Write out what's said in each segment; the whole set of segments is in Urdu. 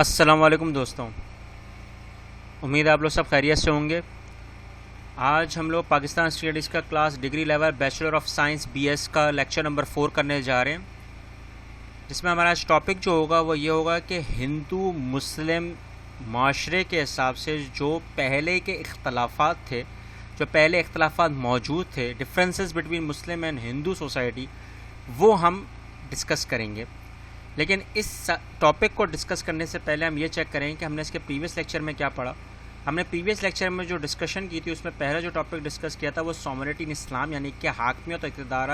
السلام علیکم دوستوں، امید ہے آپ لوگ سب خیریت سے ہوں گے۔ آج ہم لوگ پاکستان اسٹڈیز کا class degree level bachelor of science BS کا لیکچر نمبر 4 کرنے جا رہے ہیں، جس میں ہمارا آج ٹاپک جو ہوگا وہ یہ ہوگا کہ ہندو مسلم معاشرے کے حساب سے جو پہلے کے اختلافات تھے، جو پہلے اختلافات موجود تھے، differences between Muslim and Hindu society, وہ ہم ڈسکس کریں گے۔ لیکن اس ٹاپک کو ڈسکس کرنے سے پہلے ہم یہ چیک کریں کہ ہم نے اس کے پریویس لیکچر میں کیا پڑھا۔ ہم نے پریویس لیکچر میں جو ڈسکشن کی تھی، اس میں پہلا جو ٹاپک ڈسکس کیا تھا وہ سوورنٹی ان اسلام، یعنی کہ حاکمیت اور اقتدار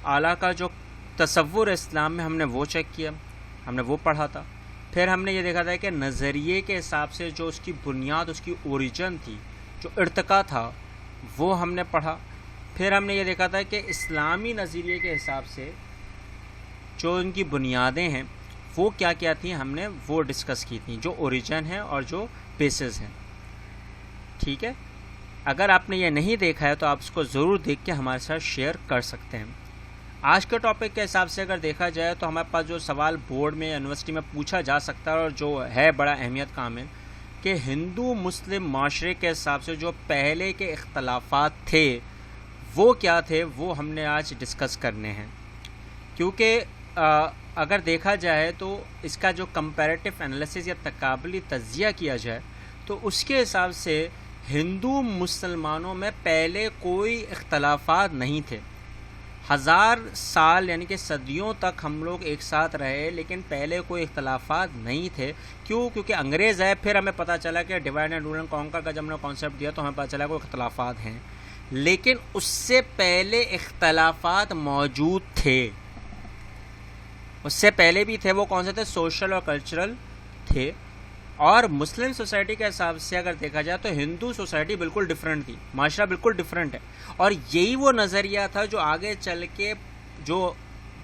اعلیٰ کا جو تصور اسلام میں، ہم نے وہ چیک کیا، ہم نے وہ پڑھا تھا۔ پھر ہم نے یہ دیکھا تھا کہ نظریے کے حساب سے جو اس کی بنیاد، اس کی اوریجن تھی، جو ارتقا تھا، وہ ہم نے پڑھا۔ پھر ہم نے یہ دیکھا تھا کہ اسلامی نظریے کے حساب سے جو ان کی بنیادیں ہیں وہ کیا کیا تھیں، ہم نے وہ ڈسکس کی تھیں، جو اوریجن ہے اور جو بیسز ہیں۔ ٹھیک ہے، اگر آپ نے یہ نہیں دیکھا ہے تو آپ اس کو ضرور دیکھ کے ہمارے ساتھ شیئر کر سکتے ہیں۔ آج کے ٹاپک کے حساب سے اگر دیکھا جائے تو ہمارے پاس جو سوال بورڈ میں یونیورسٹی میں پوچھا جا سکتا ہے اور جو ہے بڑا اہمیت کا عامل، کہ ہندو مسلم معاشرے کے حساب سے جو پہلے کے اختلافات تھے وہ کیا تھے، وہ ہم نے آج ڈسکس کرنے ہیں۔ کیونکہ اگر دیکھا جائے تو اس کا جو کمپیریٹیو انالیسس یا تقابلی تجزیہ کیا جائے تو اس کے حساب سے ہندو مسلمانوں میں پہلے کوئی اختلافات نہیں تھے۔ 1000 سال یعنی کہ صدیوں تک ہم لوگ ایک ساتھ رہے، لیکن پہلے کوئی اختلافات نہیں تھے۔ کیوں؟ کیونکہ انگریز آئے، پھر ہمیں پتہ چلا کہ divide and rule and conquer کا جب ہم نے کانسیپٹ دیا تو ہمیں پتہ چلا کوئی اختلافات ہیں، لیکن اس سے پہلے اختلافات موجود تھے۔ اس سے پہلے بھی تھے، وہ کون سے تھے؟ سوشل اور کلچرل تھے۔ اور مسلم سوسائٹی کے حساب سے اگر دیکھا جائے تو ہندو سوسائٹی بالکل ڈیفرنٹ تھی، معاشرہ بالکل ڈیفرنٹ ہے۔ اور یہی وہ نظریہ تھا جو آگے چل کے جو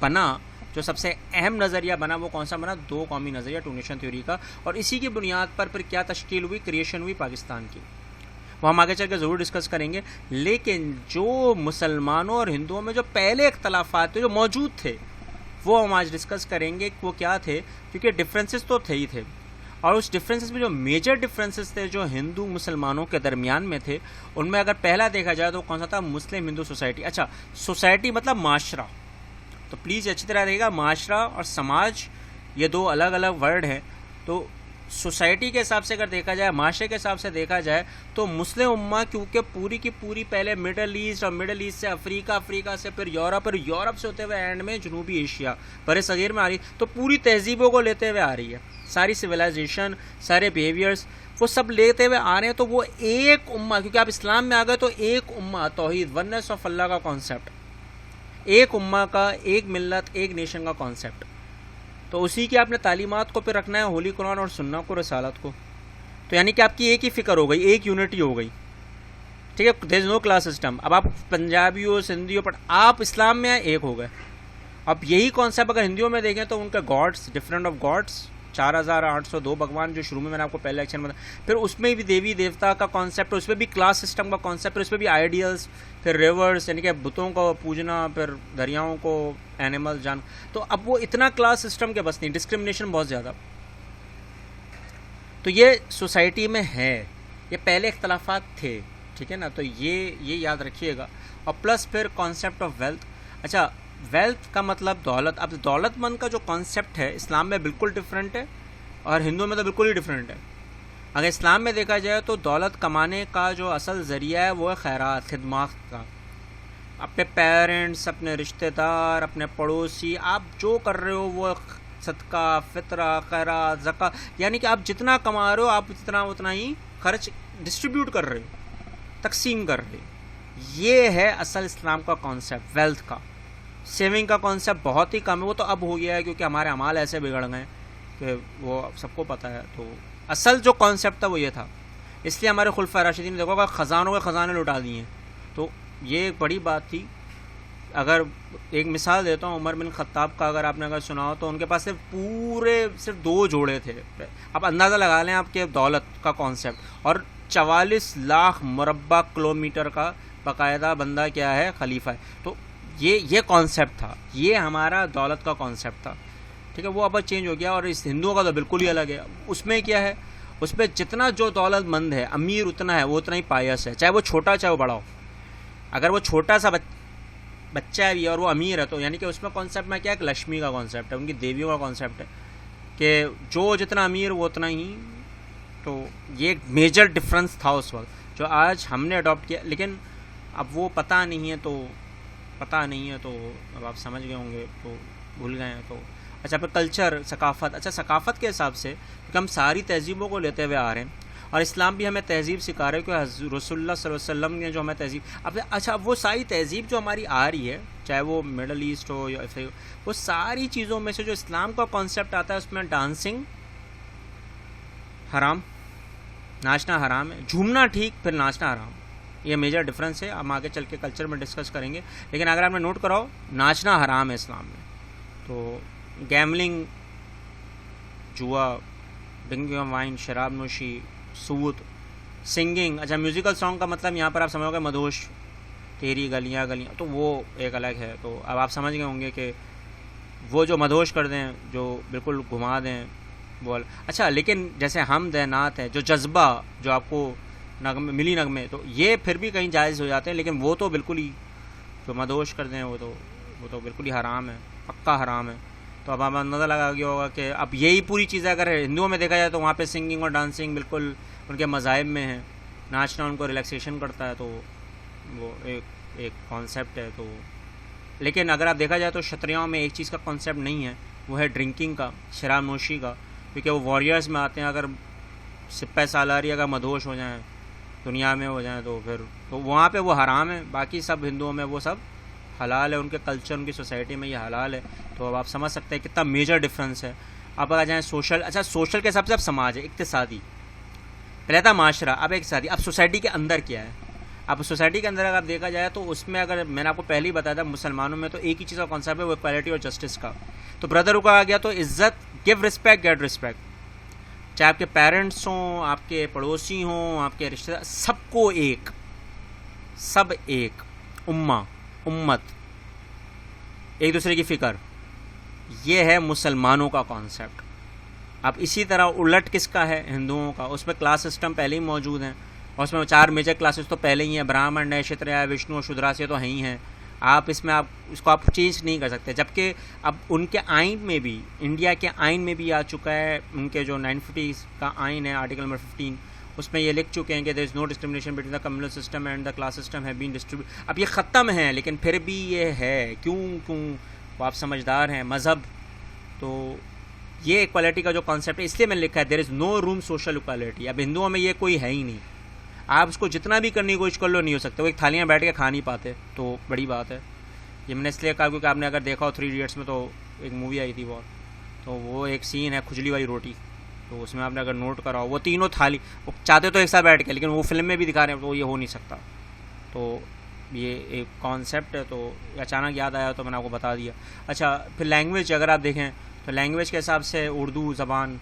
بنا، جو سب سے اہم نظریہ بنا، وہ کون سا بنا؟ 2 قومی نظریہ، 2 نیشن تھیوری کا۔ اور اسی کی بنیاد پر پھر کیا تشکیل ہوئی، کریشن ہوئی پاکستان کی، وہ ہم آگے چل کے ضرور ڈسکس کریں گے۔ لیکن جو مسلمانوں اور ہندوؤں میں جو پہلے اختلافات تھے، جو موجود تھے، وہ ہم آج ڈسکس کریں گے کہ وہ کیا تھے، کیونکہ ڈفرینسز تو تھے ہی تھے۔ اور اس ڈفرینسز میں جو میجر ڈفرینسز تھے جو ہندو مسلمانوں کے درمیان میں تھے، ان میں اگر پہلا دیکھا جائے تو کون سا تھا؟ مسلم ہندو سوسائٹی۔ اچھا، سوسائٹی مطلب معاشرہ، تو پلیز اچھی طرح رہے گا، معاشرہ اور سماج یہ 2 الگ الگ ورڈ ہیں۔ تو سوسائٹی کے حساب سے اگر دیکھا جائے، معاشرے کے حساب سے دیکھا جائے تو مسلم امہ کیونکہ پوری کی پوری پہلے مڈل ایسٹ، اور مڈل ایسٹ سے افریقہ، افریقہ سے پھر یورپ، اور یورپ سے ہوتے ہوئے اینڈ میں جنوبی ایشیا، بر صغیر میں آ رہی، تو پوری تہذیبوں کو لیتے ہوئے آ رہی ہے، ساری سویلائزیشن، سارے بیہیویئرس وہ سب لیتے ہوئے آ رہے ہیں۔ تو وہ ایک امہ، کیونکہ آپ اسلام میں آ گئے تو ایک امہ، توحید، ونس آف اللہ کا کانسیپٹ، ایک امہ کا، ایک ملت، ایک نیشن کا کانسیپٹ، تو اسی کی آپ نے تعلیمات کو پھر رکھنا ہے، ہولی قرآن اور سنہ کو، رسالت کو۔ تو یعنی کہ آپ کی ایک ہی فکر ہو گئی، ایک یونٹی ہو گئی۔ ٹھیک ہے، دیر از نو کلاس سسٹم۔ اب آپ پنجابی ہو، سندھی ہو، بٹ آپ اسلام میں ایک ہو گئے۔ اب یہی کانسیپٹ اگر ہندیوں میں دیکھیں تو ان کے گاڈس، ڈفرینٹ آف گاڈس، 4802 بھگوان، جو شروع میں نے آپ کو پہلے لیکچر میں بتایا۔ پھر اس میں بھی دیوی دیوتا کا کانسیپٹ، اس میں بھی کلاس سسٹم کا کانسیپٹ، اس میں بھی آئیڈیلس، پھر ریورس یعنی کہ بتوں کو پوجنا، پھر دریاؤں کو، اینیمل، جان۔ تو اب وہ اتنا کلاس سسٹم کے بس نہیں، ڈسکرمنیشن بہت زیادہ۔ تو یہ سوسائٹی میں ہے، یہ پہلے اختلافات تھے، ٹھیک ہے نا، تو یہ یاد رکھیے گا۔ اور پلس پھر کانسیپٹ آف ویلتھ۔ اچھا، ویلتھ کا مطلب دولت۔ اب دولت مند کا جو کانسیپٹ ہے اسلام میں بالکل ڈفرینٹ ہے، اور ہندوؤں میں تو بالکل ہی ڈفرینٹ ہے۔ اگر اسلام میں دیکھا جائے تو دولت کمانے کا جو اصل ذریعہ ہے وہ ہے خیرات، خدمات کا۔ اپنے پیرنٹس، اپنے رشتہ دار، اپنے پڑوسی، آپ جو کر رہے ہو وہ صدقہ، فطرہ، خیرات، زکوٰۃ، یعنی کہ آپ جتنا کما رہے ہو آپ اتنا ہی خرچ ڈسٹریبیوٹ کر رہے ہو، تقسیم کر رہے ہو۔ یہ ہے اصل اسلام کا کانسیپٹ ویلتھ کا۔ سیونگ کا کانسیپٹ بہت ہی کم ہے، وہ تو اب ہو گیا ہے کیونکہ ہمارے اعمال ایسے بگڑ گئے کہ وہ سب کو پتہ ہے۔ تو اصل جو کانسیپٹ تھا وہ یہ تھا، اس لیے ہمارے خلفائے راشدین نے دیکھو کہ خزانوں کے خزانے لٹا دیے ہیں۔ تو یہ ایک بڑی بات تھی۔ اگر ایک مثال دیتا ہوں، عمر بن خطاب کا اگر آپ نے سنا ہو تو ان کے پاس صرف 2 جوڑے تھے۔ اب اندازہ لگا لیں آپ کے دولت کا کانسیپٹ، اور 44 لاکھ مربع کلومیٹر کا باقاعدہ بندہ کیا ہے؟ خلیفہ ہے۔ تو یہ کانسیپٹ تھا، یہ ہمارا دولت کا کانسیپٹ تھا۔ ٹھیک ہے، وہ اب چینج ہو گیا. اور اس ہندوؤں کا تو بالکل ہی الگ ہے. اس میں کیا ہے، اس پہ جتنا جو دولت مند ہے، امیر اتنا ہے، وہ اتنا ہی پائس ہے، چاہے وہ چھوٹا چاہے وہ بڑا ہو. اگر وہ چھوٹا سا بچہ ہے بھی اور وہ امیر ہے، تو یعنی کہ اس میں کانسیپٹ میں کیا ہے، لکشمی کا کانسیپٹ ہے، ان کی دیویوں کا کانسیپٹ ہے کہ جو جتنا امیر وہ اتنا ہی. تو یہ ایک میجر ڈفرنس تھا اس وقت جو آج ہم نے اڈاپٹ کیا. لیکن اب وہ پتہ نہیں ہے تو اب آپ سمجھ گئے ہوں گے تو بھول گئے ہیں. تو اچھا، پھر کلچر، ثقافت. اچھا، ثقافت کے حساب سے کیونکہ ہم ساری تہذیبوں کو لیتے ہوئے آ رہے ہیں اور اسلام بھی ہمیں تہذیب سکھا رہے کہ رسول اللہ صلی اللہ علیہ وسلم نے جو ہمیں تہذیب اچھا وہ ساری تہذیب جو ہماری آ رہی ہے، چاہے وہ مڈل ایسٹ ہو یا وہ ساری چیزوں میں سے جو اسلام کا کانسیپٹ آتا ہے اس میں ڈانسنگ حرام، ناچنا حرام ہے. جھومنا ٹھیک، پھر ناچنا حرام. یہ میجر ڈفرینس ہے. ہم آگے چل کے کلچر میں ڈسکس کریں گے. لیکن اگر آپ نے نوٹ کراؤ، ناچنا حرام ہے اسلام میں. تو گیملنگ، جوا، ڈرنکنگ آف وائن، شراب نوشی، سود، سنگنگ. اچھا، میوزیکل سانگ کا مطلب یہاں پر آپ سمجھو گے مدہوش، تیری گلیاں گلیاں، تو وہ ایک الگ ہے. تو اب آپ سمجھ گئے ہوں گے کہ وہ جو مدہوش کر دیں، جو بالکل گھما دیں وہ. اچھا، لیکن جیسے حمد ہے، نعت ہے، جو جذبہ جو آپ کو نغمے ملی نغمے، تو یہ پھر بھی کہیں جائز ہو جاتے ہیں. لیکن وہ تو بالکل ہی جو مدہوش کر دیں وہ تو بالکل ہی حرام ہے، پکا حرام ہے. تو اب آپ اندازہ لگا گیا ہوگا کہ اب یہی پوری چیزیں اگر ہندوؤں میں دیکھا جائے تو وہاں پہ سنگنگ اور ڈانسنگ بالکل ان کے مذاہب میں ہیں. ناچنا ان کو ریلیکسیشن کرتا ہے، تو وہ ایک کانسیپٹ ہے. تو لیکن اگر آپ دیکھا جائے تو شتریاؤں میں ایک چیز کا کانسیپٹ نہیں ہے، وہ ہے ڈرنکنگ کا، شراب نوشی کا. کیونکہ وہ واریئرز میں آتے ہیں، اگر سپہ سالاری اگر مدہوش ہو جائیں، دنیا میں ہو جائیں، تو پھر تو وہاں پہ وہ حرام ہے. باقی سب ہندوؤں میں وہ سب حلال ہے، ان کے کلچر، ان کی سوسائٹی میں یہ حلال ہے. تو اب آپ سمجھ سکتے ہیں کتنا میجر ڈفرینس ہے. اب آ جائیں سوشل. اچھا، سوشل کے حساب سے اب سماج ہے، اقتصادی. پہلے تھا معاشرہ، اب اقتصادی. اب سوسائٹی کے اندر کیا ہے؟ اب سوسائٹی کے اندر اگر دیکھا جائے تو اس میں، اگر میں نے آپ کو پہلے ہی بتایا تھا، مسلمانوں میں تو ایک ہی چیز کا کانسیپٹ ہے، وہ ایکوالٹی اور جسٹس کا. تو بردر کا آ گیا تو عزت، گیو رسپیکٹ، گیٹ رسپیکٹ. چاہے آپ کے پیرنٹس ہوں، آپ کے پڑوسی ہوں، آپ کے رشتے دار، سب کو ایک، سب ایک، امت، ایک دوسرے کی فکر. یہ ہے مسلمانوں کا کانسیپٹ. اب اسی طرح الٹ کس کا ہے؟ ہندوؤں کا. اس میں کلاس سسٹم پہلے ہی موجود ہیں، اور اس میں 4 میجر کلاسز تو پہلے ہی ہیں. برہمن ہے، شتریا ہے، وشنو اور شودرا سے تو ہیں ہی ہیں. آپ اس میں اس کو آپ چینج نہیں کر سکتے. جبکہ اب ان کے آئین میں بھی، انڈیا کے آئین میں بھی آ چکا ہے، ان کے جو 950 کا آئین ہے، آرٹیکل نمبر 15، اس میں یہ لکھ چکے ہیں کہ there is no discrimination between the communal system and the class system have been distribute. اب یہ ختم ہے، لیکن پھر بھی یہ ہے. کیوں وہ آپ سمجھدار ہیں. مذہب. تو یہ ایکوالٹی کا جو کانسیپٹ ہے، اس لیے میں نے لکھا ہے دیر is know room social equality. اب ہندوؤں میں یہ کوئی ہے ہی نہیں. آپ اس کو جتنا بھی کرنے کی کوشش کر لو، نہیں ہو سکتا. وہ ایک تھالیاں بیٹھ کے کھا نہیں پاتے، تو بڑی بات ہے. یہ میں نے اس لیے کہا کیونکہ آپ نے اگر دیکھا ہو 3 ایڈیٹس میں، تو ایک مووی آئی تھی بہت، تو وہ ایک سین ہے کھجلی والی روٹی. تو اس میں آپ نے اگر نوٹ کرا ہو، وہ تینوں تھالی وہ چاہتے تو ایک ساتھ بیٹھ کے، لیکن وہ فلم میں بھی دکھا رہے ہیں، تو یہ ہو نہیں سکتا. تو یہ ایک کانسیپٹ ہے. تو اچانک یاد آیا تو میں نے آپ کو بتا دیا. اچھا، پھر لینگویج اگر آپ دیکھیں تو لینگویج کے حساب سے اردو زبان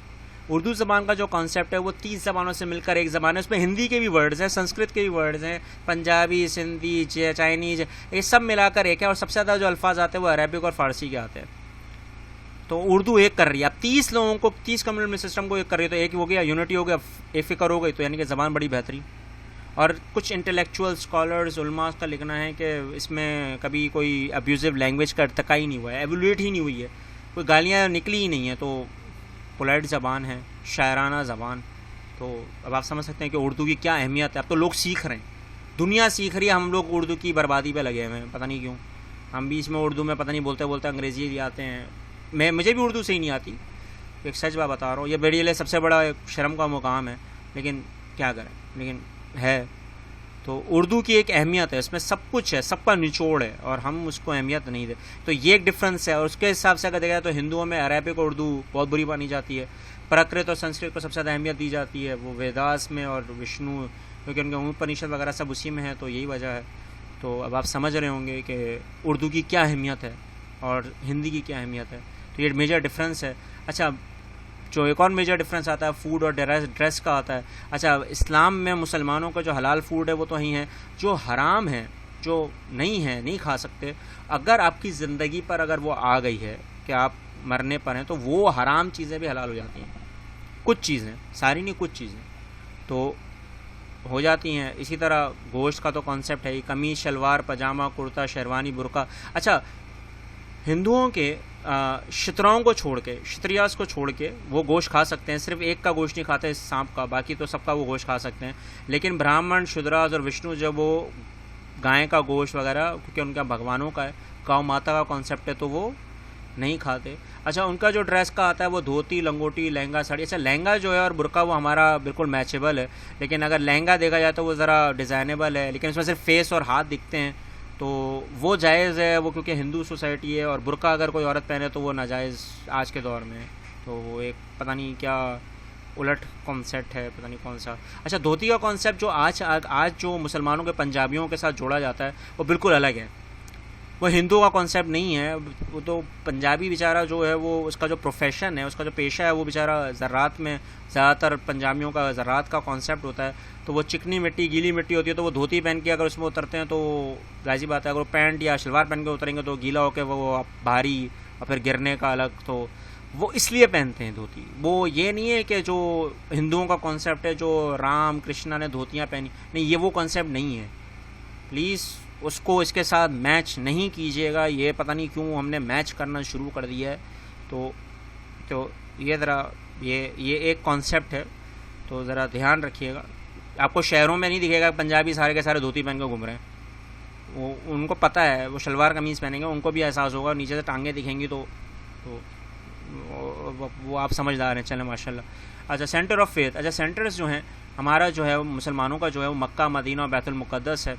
کا جو کانسیپٹ ہے وہ 30 زبانوں سے مل کر ایک زبان ہے. اس میں ہندی کے بھی ورڈز ہیں، سنسکرت کے بھی ورڈز ہیں، پنجابی، سندھی، چائنیز، یہ سب ملا کر ایک ہے. اور سب سے زیادہ جو الفاظ آتے ہیں وہ عربک اور فارسی کے آتے ہیں. تو اردو ایک کر رہی ہے. اب 30 لوگوں کو، 30 کمیونل سسٹم کو ایک کر رہی ہے، تو ایک ہو گیا، یونٹی ہو گیا، ایک فکر ہو گئی. تو یعنی کہ زبان بڑی بہترین. اور کچھ انٹلیکچوئل اسکالرز، علماء کا لکھنا ہے کہ اس میں کبھی کوئی ابیوزو لینگویج کا ارتقا ہی نہیں ہوا ہے، ایولیٹ ہی نہیں ہوئی ہے، کوئی گالیاں نکلی ہی نہیں ہیں. تو پولائٹ زبان ہے، شاعرانہ زبان. تو اب آپ سمجھ سکتے ہیں کہ اردو کی کیا اہمیت ہے. اب تو لوگ سیکھ رہے ہیں، دنیا سیکھ رہی ہے، ہم لوگ اردو کی بربادی پہ لگے ہوئے ہیں، پتہ نہیں کیوں. ہم بیچ میں اردو میں پتہ نہیں بولتے انگریزی بھی آتے ہیں. مجھے بھی اردو سے ہی نہیں آتی، ایک سچ بات بتا رہا ہوں. یہ میرے لیے سب سے بڑا شرم کا مقام ہے، لیکن کیا کریں، لیکن ہے. تو اردو کی ایک اہمیت ہے، اس میں سب کچھ ہے، سب کا نچوڑ ہے، اور ہم اس کو اہمیت نہیں دے. تو یہ ایک ڈفرینس ہے. اور اس کے حساب سے اگر دیکھا جائے تو ہندوؤں میں عربک اور اردو بہت بری مانی جاتی ہے. پرکرت اور سنسکرت کو سب سے زیادہ اہمیت دی جاتی ہے. وہ ویداس میں، اور وشنو، کیونکہ ان کے اپنشد وغیرہ سب اسی میں ہے، تو یہی وجہ ہے. تو اب آپ سمجھ رہے ہوں گے کہ اردو کی کیا اہمیت ہے اور ہندی کی کیا اہمیت ہے. تو یہ میجر ڈفرینس ہے. اچھا، جو ایک اور میجر ڈفرینس آتا ہے فوڈ اور ڈریس کا آتا ہے. اچھا، اسلام میں مسلمانوں کا جو حلال فوڈ ہے وہ تو ہی ہے، جو حرام ہے، جو نہیں ہے، نہیں کھا سکتے. اگر آپ کی زندگی پر اگر وہ آ گئی ہے کہ آپ مرنے پر ہیں تو وہ حرام چیزیں بھی حلال ہو جاتی ہیں. کچھ چیزیں, ساری نہیں, کچھ چیزیں تو ہو جاتی ہیں. اسی طرح گوشت کا تو کانسیپٹ ہے ہی, قمیص شلوار پاجامہ کرتا شیروانی برقع. اچھا, ہندوؤں کے شتراؤں کو چھوڑ کے, شتریاس کو چھوڑ کے وہ گوشت کھا سکتے ہیں, صرف ایک کا گوشت نہیں کھاتے سانپ کا, باقی تو سب کا وہ گوشت کھا سکتے ہیں. لیکن برہمن, شودراس اور وشنو جب وہ گائے کا گوشت وغیرہ, کیونکہ ان کا بھگوانوں کا ہے, گاؤں ماتا کا کانسیپٹ ہے, تو وہ نہیں کھاتے. اچھا, ان کا جو ڈریس کا آتا ہے وہ دھوتی, لنگوٹی, لہنگا, ساڑی. اچھا, لہنگا جو ہے اور برقع وہ ہمارا بالکل میچیبل ہے, لیکن اگر لہنگا دیکھا جائے تو وہ ذرا ڈیزائنیبل ہے, لیکن اس میں صرف فیس اور ہاتھ دکھتے ہیں, تو وہ جائز ہے وہ, کیونکہ ہندو سوسائٹی ہے. اور برقع اگر کوئی عورت پہنے تو وہ ناجائز آج کے دور میں, تو وہ ایک پتہ نہیں کیا الٹ کانسیپٹ ہے, پتہ نہیں کون سا. اچھا, دھوتی کا کانسیپٹ جو آج جو مسلمانوں کے پنجابیوں کے ساتھ جوڑا جاتا ہے وہ بالکل الگ ہے, وہ ہندو کا کانسیپٹ نہیں ہے. وہ تو پنجابی بیچارہ جو ہے وہ اس کا جو پروفیشن ہے, اس کا جو پیشہ ہے, وہ بیچارہ زراعت میں, زیادہ تر پنجابیوں کا زراعت کا کانسیپٹ ہوتا ہے. تو وہ چکنی مٹی, گیلی مٹی ہوتی ہے, تو وہ دھوتی پہن کے اگر اس میں اترتے ہیں تو ظاہر بات ہے, اگر وہ پینٹ یا شلوار پہن کے اتریں گے تو گیلا ہو کے وہ بھاری اور پھر گرنے کا الگ. تو وہ اس لیے پہنتے ہیں دھوتی. وہ یہ نہیں ہے کہ جو ہندوؤں کا کانسیپٹ ہے جو رام کرشنا نے دھوتیاں پہنی, نہیں, یہ وہ کانسیپٹ نہیں ہے. پلیز اس کو اس کے ساتھ میچ نہیں کیجیے گا. یہ پتہ نہیں کیوں ہم نے میچ کرنا شروع کر دیا ہے. تو یہ ذرا یہ ایک کانسیپٹ ہے, تو ذرا دھیان رکھیے گا. آپ کو شہروں میں نہیں دکھے گا پنجابی سارے کے سارے دھوتی پہن کے گھوم رہے ہیں. وہ ان کو پتہ ہے, وہ شلوار قمیض پہنیں گے, ان کو بھی احساس ہوگا, نیچے سے ٹانگیں دکھیں گی تو وہ آپ سمجھدار ہیں. چلیں ماشاء اللہ. اچھا, سینٹر آف فیتھ. اچھا, سینٹرز جو ہیں ہمارا جو ہے مسلمانوں کا جو ہے وہ مکہ, مدینہ اور بیت المقدس ہے.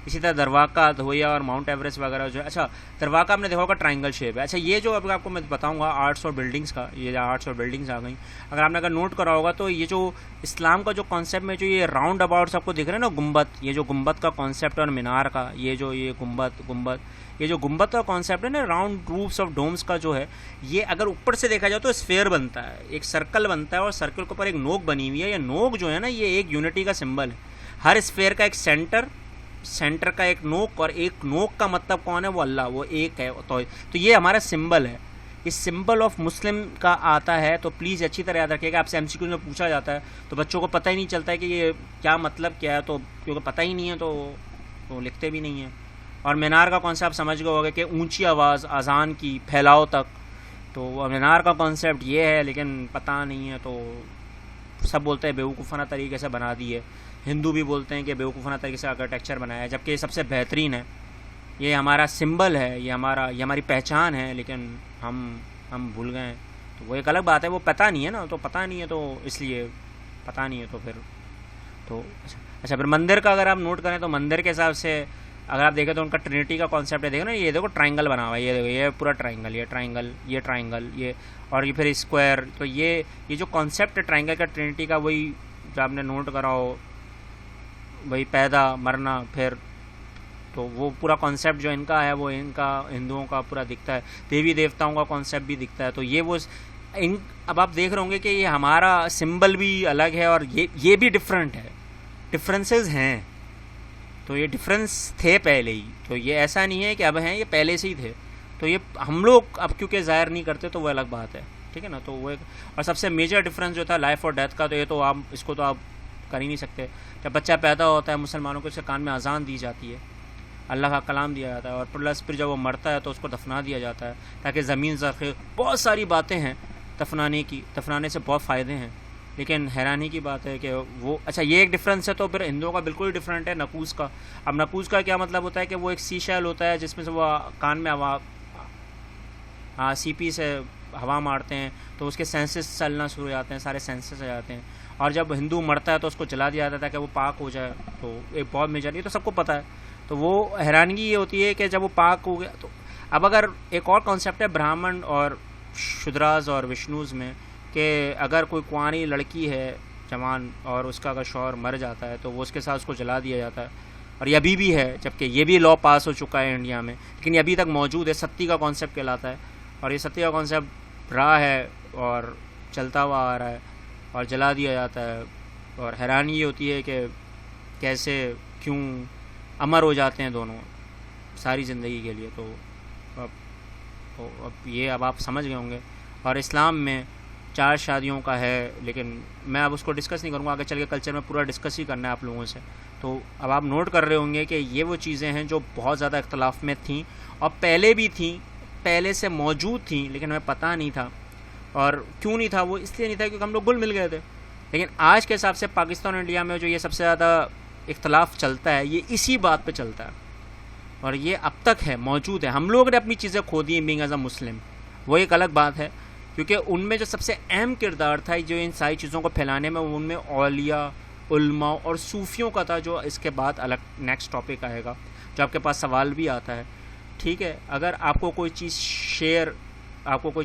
اسی طرح درواقہ, دھویا اور ماؤنٹ ایوریسٹ وغیرہ جو ہے. اچھا, درواقہ آپ نے دیکھا ہوگا ٹرائنگل شیپ ہے. اچھا, یہ جو اب آپ کو میں بتاؤں گا آرٹس اور بلڈنگس کا, یہ آرٹس اور بلڈنگس آ گئیں, اگر نوٹ کرا ہوگا تو یہ جو اسلام کا جو کانسیپٹ میں جو یہ راؤنڈ اباؤٹس آپ کو دکھ رہے ہیں نا, گنبد, یہ جو گنبد کا کانسیپٹ اور مینار کا, یہ جو گنبد کا کانسیپٹ ہے نا, راؤنڈ روفس آف ڈومس کا جو ہے, یہ اگر اوپر سے دیکھا جائے تو اسفیئر بنتا ہے, ایک سرکل بنتا ہے, اور سرکل کے اوپر ایک نوک بنی ہوئی ہے. یہ نوک جو ہے نا, یہ ایک یونٹی کا سمبل ہے. ہر اسفیئر کا ایک سینٹر کا ایک نوک, اور ایک نوک کا مطلب کون ہے, وہ اللہ, وہ ایک ہے. تو یہ ہمارا سمبل ہے. اس سمبل آف مسلم کا آتا ہے. تو پلیز اچھی طرح یاد رکھیے کہ آپ سے ایم سی کیو میں پوچھا جاتا ہے تو بچوں کو پتہ ہی نہیں چلتا ہے کہ یہ کیا مطلب کیا ہے, تو کیونکہ پتہ ہی نہیں ہے تو لکھتے بھی نہیں ہیں. اور مینار کا کانسیپٹ سمجھ گئے ہوگا کہ اونچی آواز اذان کی پھیلاؤ تک, تو مینار کا کانسیپٹ یہ ہے, لیکن پتہ نہیں ہے. تو سب بولتے ہیں بیوقوفانہ طریقے سے بنا دی ہے. ہندو بھی بولتے ہیں کہ بیوقوفانہ طریقے سے آرکیٹیکچر بنایا ہے, جبکہ یہ سب سے بہترین ہے. یہ ہمارا سمبل ہے, یہ ہماری پہچان ہے, لیکن ہم بھول گئے ہیں. تو وہ ایک الگ بات ہے, وہ پتہ نہیں ہے نا, تو پتہ نہیں ہے تو اس لیے پتہ نہیں ہے. تو پھر اچھا, پھر مندر کا اگر آپ نوٹ کریں تو مندر کے حساب سے اگر آپ دیکھیں تو ان کا ٹرینٹی کا کانسیپٹ ہے. دیکھو نا, یہ دیکھو ٹرائنگل بنا ہوا ہے, یہ دیکھو, یہ پورا ٹرائنگل, یہ ٹرائنگل, یہ اور یہ پھر اسکوائر. تو یہ جو کانسیپٹ ہے ٹرائنگل کا, ٹرینٹی کا, وہی جو آپ نے نوٹ کرا ہو, وہی پیدا مرنا پھر. تو وہ پورا کانسیپٹ جو ان کا ہے وہ ان کا ہندوؤں کا پورا دکھتا ہے. دیوی دیوتاؤں کا کانسیپٹ بھی دکھتا ہے. تو یہ وہ اب آپ دیکھ رہے ہوں گے کہ یہ ہمارا سمبل بھی الگ ہے, اور یہ بھی ڈفرینٹ ہے, ڈفرینسز ہیں. تو یہ ڈفرینس تھے پہلے ہی, تو یہ ایسا نہیں ہے کہ اب ہیں, یہ پہلے سے ہی تھے. تو یہ ہم لوگ اب کیونکہ ظاہر نہیں کرتے تو وہ الگ بات ہے, ٹھیک ہے نا. تو وہ اور سب سے میجر ڈفرینس جو تھا لائف اور ڈیتھ کا, تو یہ تو آپ اس کو تو آپ کر ہی نہیں سکتے. جب بچہ پیدا ہوتا ہے مسلمانوں کو اس کے کان میں اذان دی جاتی ہے, اللہ کا کلام دیا جاتا ہے, اور پلس پھر جب وہ مرتا ہے تو اس کو دفنا دیا جاتا ہے تاکہ زمین زرخیز. بہت ساری باتیں ہیں دفنانے سے بہت فائدے ہیں, لیکن حیرانی کی بات ہے کہ وہ اچھا, یہ ایک ڈفرینس ہے. تو پھر ہندوؤں کا بالکل ہی ڈفرینٹ ہے نقوز کا. اب نقوز کا کیا مطلب ہوتا ہے کہ وہ ایک سی شیل ہوتا ہے جس میں سے وہ کان میں سی پی سے ہوا مارتے ہیں, تو اس کے سینسز چلنا شروع ہو جاتے ہیں, سارے سینسز آ جاتے ہیں. اور جب ہندو مرتا ہے تو اس کو جلا دیا جاتا ہے تاکہ وہ پاک ہو جائے. تو ایک بہت میجر, یہ تو سب کو پتہ ہے. تو وہ حیرانگی یہ ہوتی ہے کہ جب وہ پاک ہو گیا تو اب اگر ایک اور کانسیپٹ ہے برہمن اور شودراز اور وشنوز میں, کہ اگر کوئی کوانی لڑکی ہے جوان اور اس کا اگر شوہر مر جاتا ہے تو وہ اس کے ساتھ اس کو جلا دیا جاتا ہے. اور یہ ابھی بھی ہے, جبکہ یہ بھی لا پاس ہو چکا ہے انڈیا میں, لیکن یہ ابھی تک موجود ہے. ستی کا کانسیپٹ کہلاتا ہے, اور یہ ستی کا کانسیپٹ رہا ہے اور چلتا ہوا آ رہا ہے, اور جلا دیا جاتا ہے. اور حیرانی یہ ہوتی ہے کہ کیسے کیوں امر ہو جاتے ہیں دونوں ساری زندگی کے لیے. تو تو اب آپ سمجھ گئے ہوں گے. اور اسلام میں 4 شادیوں کا ہے، لیکن میں اب اس کو ڈسکس نہیں کروں گا، آگے چل کے کلچر میں پورا ڈسکس ہی کرنا ہے آپ لوگوں سے. تو اب آپ نوٹ کر رہے ہوں گے کہ یہ وہ چیزیں ہیں جو بہت زیادہ اختلاف میں تھیں، اور پہلے بھی تھیں، پہلے سے موجود تھیں، لیکن ہمیں پتہ نہیں تھا. اور کیوں نہیں تھا؟ وہ اس لیے نہیں تھا کیونکہ ہم لوگ گل مل گئے تھے. لیکن آج کے حساب سے پاکستان اور انڈیا میں جو یہ سب سے زیادہ اختلاف چلتا ہے، یہ اسی بات پہ چلتا ہے، اور یہ اب تک ہے، موجود ہے. ہم لوگ نے اپنی چیزیں کھو دی بینگ ایز اے مسلم، وہ ایک الگ بات ہے. کیونکہ ان میں جو سب سے اہم کردار تھا جو ان ساری چیزوں کو پھیلانے میں، ان میں اولیاء، علماء اور صوفیوں کا تھا، جو اس کے بعد الگ نیکسٹ ٹاپک آئے گا، جو آپ کے پاس سوال بھی آتا ہے. ٹھیک ہے، اگر آپ کو کوئی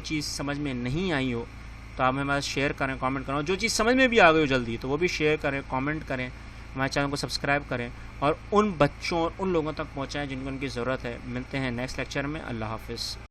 چیز سمجھ میں نہیں آئی ہو تو آپ ہمارے شیئر کریں، کامنٹ کریں. جو چیز سمجھ میں بھی آ گئی ہو جلدی تو وہ بھی شیئر کریں، کامنٹ کریں، ہمارے چینل کو سبسکرائب کریں، اور ان بچوں اور ان لوگوں تک پہنچائیں جن کو ان کی ضرورت ہے. ملتے ہیں نیکسٹ لیکچر میں. اللہ حافظ.